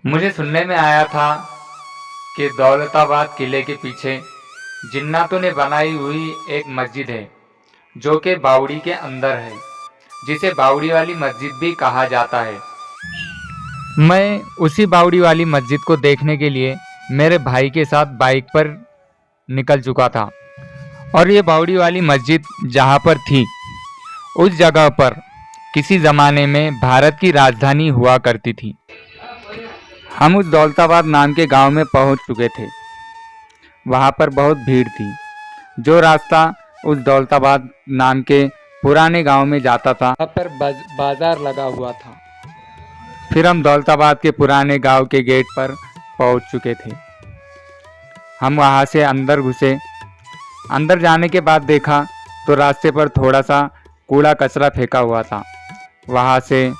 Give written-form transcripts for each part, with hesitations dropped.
मुझे सुनने में आया था कि दौलताबाद किले के पीछे जिन्नातों ने बनाई हुई एक मस्जिद है जो कि बावड़ी के अंदर है, जिसे बावड़ी वाली मस्जिद भी कहा जाता है। मैं उसी बावड़ी वाली मस्जिद को देखने के लिए मेरे भाई के साथ बाइक पर निकल चुका था और ये बावड़ी वाली मस्जिद जहाँ पर थी उस जगह पर किसी ज़माने में भारत की राजधानी हुआ करती थी। हम उस दौलताबाद नाम के गांव में पहुंच चुके थे। वहां पर बहुत भीड़ थी। जो रास्ता उस दौलताबाद नाम के पुराने गांव में जाता था वहां पर बाजार लगा हुआ था। फिर हम दौलताबाद के पुराने गांव के गेट पर पहुंच चुके थे। हम वहां से अंदर घुसे। अंदर जाने के बाद देखा तो रास्ते पर थोड़ा सा कूड़ा कचरा फेंका हुआ था। वहां से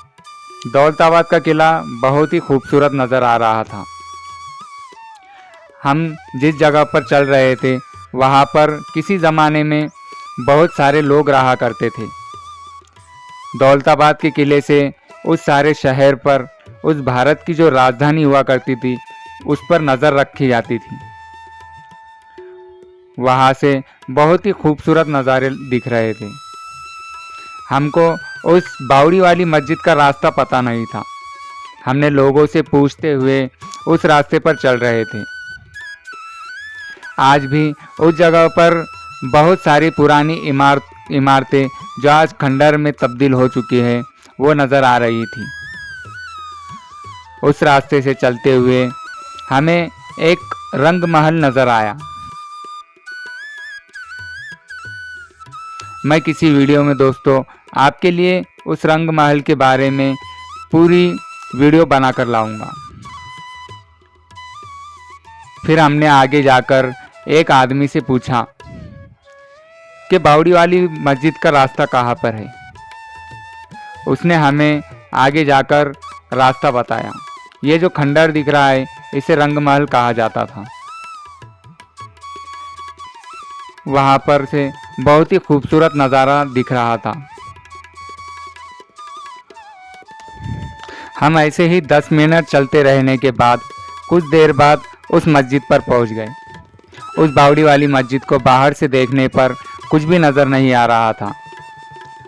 दौलताबाद का किला बहुत ही खूबसूरत नज़र आ रहा था। हम जिस जगह पर चल रहे थे वहाँ पर किसी ज़माने में बहुत सारे लोग रहा करते थे। दौलताबाद के किले से उस सारे शहर पर, उस भारत की जो राजधानी हुआ करती थी, उस पर नज़र रखी जाती थी। वहाँ से बहुत ही खूबसूरत नज़ारे दिख रहे थे। हमको उस बावड़ी वाली मस्जिद का रास्ता पता नहीं था। हमने लोगों से पूछते हुए उस रास्ते पर चल रहे थे। आज भी उस जगह पर बहुत सारी पुरानी इमारतें जो आज खंडर में तब्दील हो चुकी है वो नज़र आ रही थी। उस रास्ते से चलते हुए हमें एक रंग महल नज़र आया। मैं किसी वीडियो में दोस्तों आपके लिए उस रंग महल के बारे में पूरी वीडियो बनाकर लाऊंगा। फिर हमने आगे जाकर एक आदमी से पूछा कि बावड़ी वाली मस्जिद का रास्ता कहाँ पर है। उसने हमें आगे जाकर रास्ता बताया। ये जो खंडर दिख रहा है इसे रंग महल कहा जाता था। वहाँ पर से बहुत ही खूबसूरत नज़ारा दिख रहा था। हम ऐसे ही 10 मिनट चलते रहने के बाद कुछ देर बाद उस मस्जिद पर पहुंच गए। उस बावड़ी वाली मस्जिद को बाहर से देखने पर कुछ भी नज़र नहीं आ रहा था।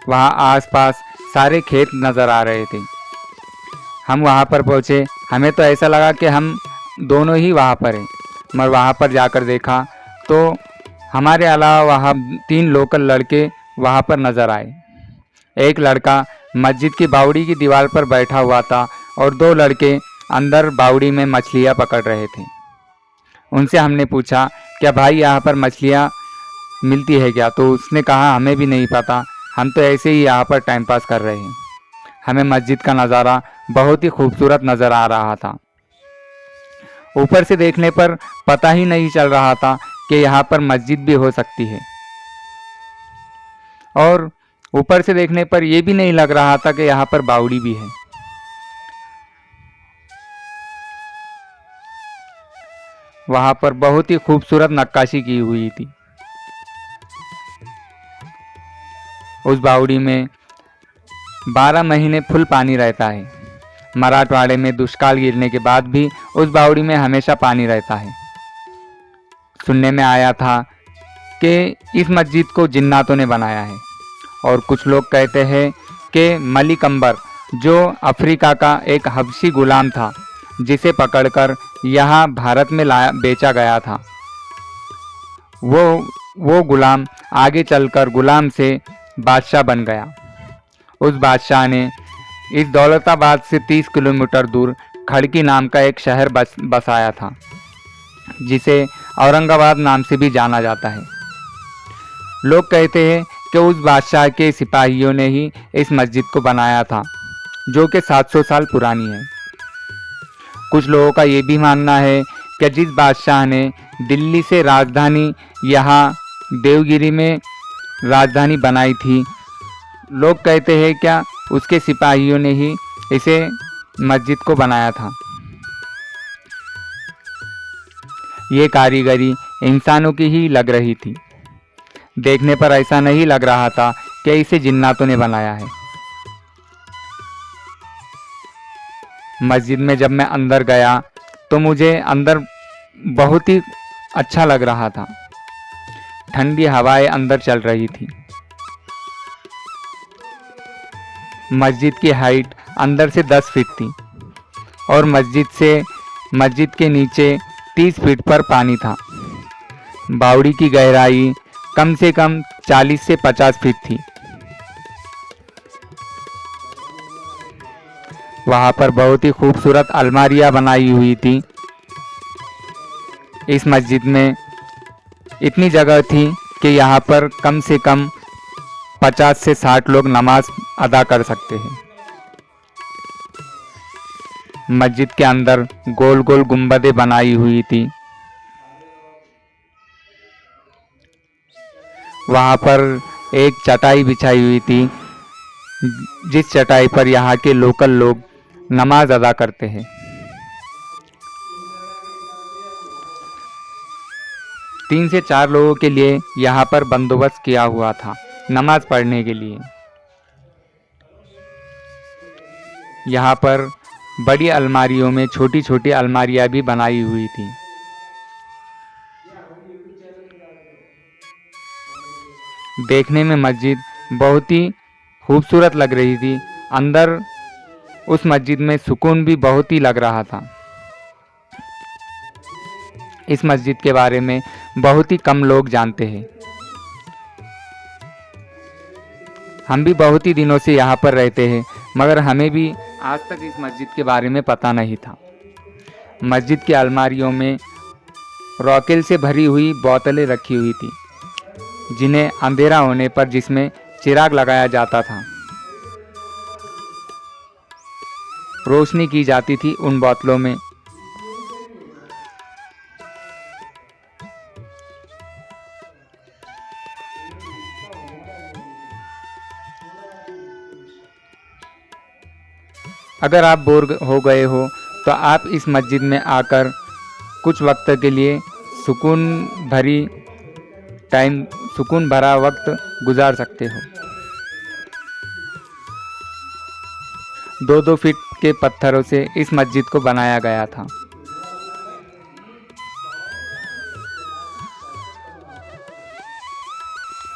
वहाँ आसपास सारे खेत नज़र आ रहे थे। हम वहाँ पर पहुँचे। हमें तो ऐसा लगा कि हम दोनों ही वहाँ पर हैं, मगर वहाँ पर जाकर देखा तो हमारे अलावा वहाँ 3 लोकल लड़के वहाँ पर नज़र आए। एक लड़का मस्जिद की बावड़ी की दीवार पर बैठा हुआ था और 2 लड़के अंदर बावड़ी में मछलियाँ पकड़ रहे थे। उनसे हमने पूछा क्या भाई यहाँ पर मछलियाँ मिलती है क्या? तो उसने कहा हमें भी नहीं पता, हम तो ऐसे ही यहाँ पर टाइम पास कर रहे हैं। हमें मस्जिद का नज़ारा बहुत ही खूबसूरत नज़र आ रहा था। ऊपर से देखने पर पता ही नहीं चल रहा था कि यहाँ पर मस्जिद भी हो सकती है, और ऊपर से देखने पर यह भी नहीं लग रहा था कि यहाँ पर बावड़ी भी है। वहाँ पर बहुत ही खूबसूरत नक्काशी की हुई थी। उस बावड़ी में 12 महीने फुल पानी रहता है। मराठवाड़े में दुष्काल गिरने के बाद भी उस बावड़ी में हमेशा पानी रहता है। सुनने में आया था कि इस मस्जिद को जिन्नातों ने बनाया है, और कुछ लोग कहते हैं कि मलिक अंबर जो अफ्रीका का एक हबशी गुलाम था, जिसे पकड़कर यहाँ भारत में बेचा गया था, वो गुलाम आगे चलकर गुलाम से बादशाह बन गया। उस बादशाह ने इस दौलताबाद से 30 किलोमीटर दूर खड़की नाम का एक शहर बसाया था, जिसे औरंगाबाद नाम से भी जाना जाता है। लोग कहते हैं कि उस बादशाह के सिपाहियों ने ही इस मस्जिद को बनाया था, जो कि 700 साल पुरानी है। कुछ लोगों का ये भी मानना है कि जिस बादशाह ने दिल्ली से राजधानी यहाँ देवगिरी में राजधानी बनाई थी, लोग कहते हैं क्या उसके सिपाहियों ने ही इसे मस्जिद को बनाया था। ये कारीगरी इंसानों की ही लग रही थी। देखने पर ऐसा नहीं लग रहा था कि इसे जिन्नातों ने बनाया है। मस्जिद में जब मैं अंदर गया तो मुझे अंदर बहुत ही अच्छा लग रहा था। ठंडी हवाएं अंदर चल रही थी। मस्जिद की हाइट अंदर से 10 फीट थी और मस्जिद के नीचे 30 फीट पर पानी था। बावड़ी की गहराई कम से कम 40 से 50 फीट थी। वहाँ पर बहुत ही खूबसूरत अलमारियाँ बनाई हुई थी। इस मस्जिद में इतनी जगह थी कि यहाँ पर कम से कम 50 से 60 लोग नमाज अदा कर सकते हैं। मस्जिद के अंदर गोल गोल गुंबदें बनाई हुई थी। वहाँ पर एक चटाई बिछाई हुई थी, जिस चटाई पर यहाँ के लोकल लोग नमाज अदा करते हैं। तीन से 4 लोगों के लिए यहाँ पर बंदोबस्त किया हुआ था नमाज पढ़ने के लिए। यहाँ पर बड़ी अलमारियों में छोटी छोटी अलमारियाँ भी बनाई हुई थी। देखने में मस्जिद बहुत ही खूबसूरत लग रही थी। अंदर उस मस्जिद में सुकून भी बहुत ही लग रहा था। इस मस्जिद के बारे में बहुत ही कम लोग जानते हैं। हम भी बहुत ही दिनों से यहाँ पर रहते हैं, मगर हमें भी आज तक इस मस्जिद के बारे में पता नहीं था। मस्जिद की अलमारियों में रॉकेल से भरी हुई बोतलें रखी हुई थी, जिन्हें अंधेरा होने पर जिसमें चिराग लगाया जाता था, रोशनी की जाती थी उन बोतलों में। अगर आप बोर हो गए हो तो आप इस मस्जिद में आकर कुछ वक्त के लिए सुकून भरा वक्त गुजार सकते हो। 2-2 फीट के पत्थरों से इस मस्जिद को बनाया गया था।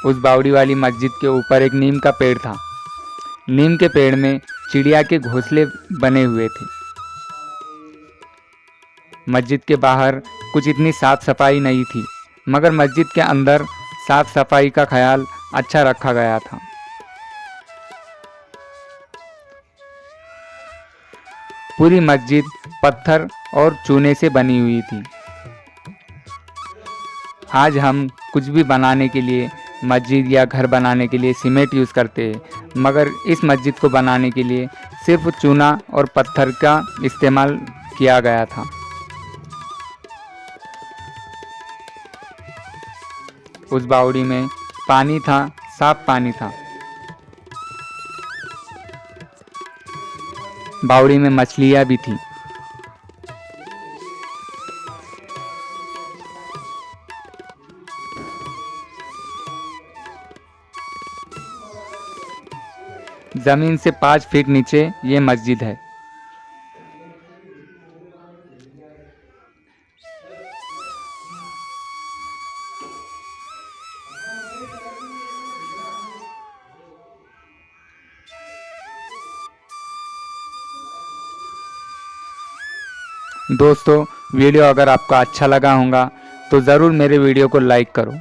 उस बावड़ी वाली मस्जिद के ऊपर एक नीम का पेड़ था। नीम के पेड़ में चिड़िया के घोंसले बने हुए थे। मस्जिद के बाहर कुछ इतनी साफ सफाई नहीं थी, मगर मस्जिद के अंदर साफ सफाई का ख्याल अच्छा रखा गया था। पूरी मस्जिद पत्थर और चूने से बनी हुई थी। आज हम कुछ भी बनाने के लिए, मस्जिद या घर बनाने के लिए सीमेंट यूज़ करते हैं, मगर इस मस्जिद को बनाने के लिए सिर्फ चूना और पत्थर का इस्तेमाल किया गया था। उस बावड़ी में पानी था, साफ पानी था। बावड़ी में मछलियाँ भी थी। जमीन से 5 फीट नीचे ये मस्जिद है। दोस्तों, वीडियो अगर आपको अच्छा लगा होगा तो ज़रूर मेरे वीडियो को लाइक करो।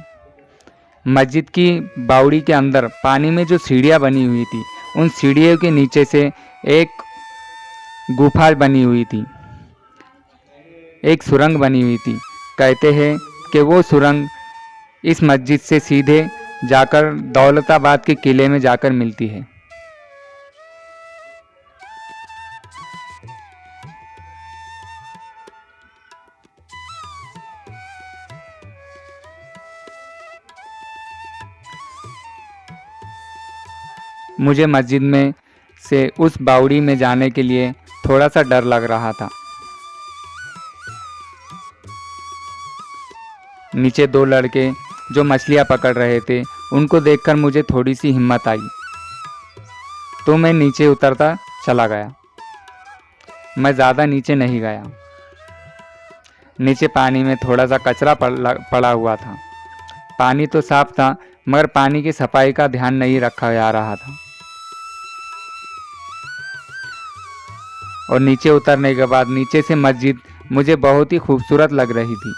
मस्जिद की बावड़ी के अंदर पानी में जो सीढ़ियाँ बनी हुई थी, उन सीढ़ियों के नीचे से एक गुफा बनी हुई थी, एक सुरंग बनी हुई थी। कहते हैं कि वो सुरंग इस मस्जिद से सीधे जाकर दौलताबाद के किले में जाकर मिलती है। मुझे मस्जिद में से उस बावड़ी में जाने के लिए थोड़ा सा डर लग रहा था। नीचे 2 लड़के जो मछलियाँ पकड़ रहे थे, उनको देखकर मुझे थोड़ी सी हिम्मत आई, तो मैं नीचे उतरता चला गया। मैं ज़्यादा नीचे नहीं गया। नीचे पानी में थोड़ा सा कचरा पड़ा हुआ था। पानी तो साफ था, मगर पानी की सफाई का ध्यान नहीं रखा जा रहा था। और नीचे उतरने के बाद नीचे से मस्जिद मुझे बहुत ही खूबसूरत लग रही थी।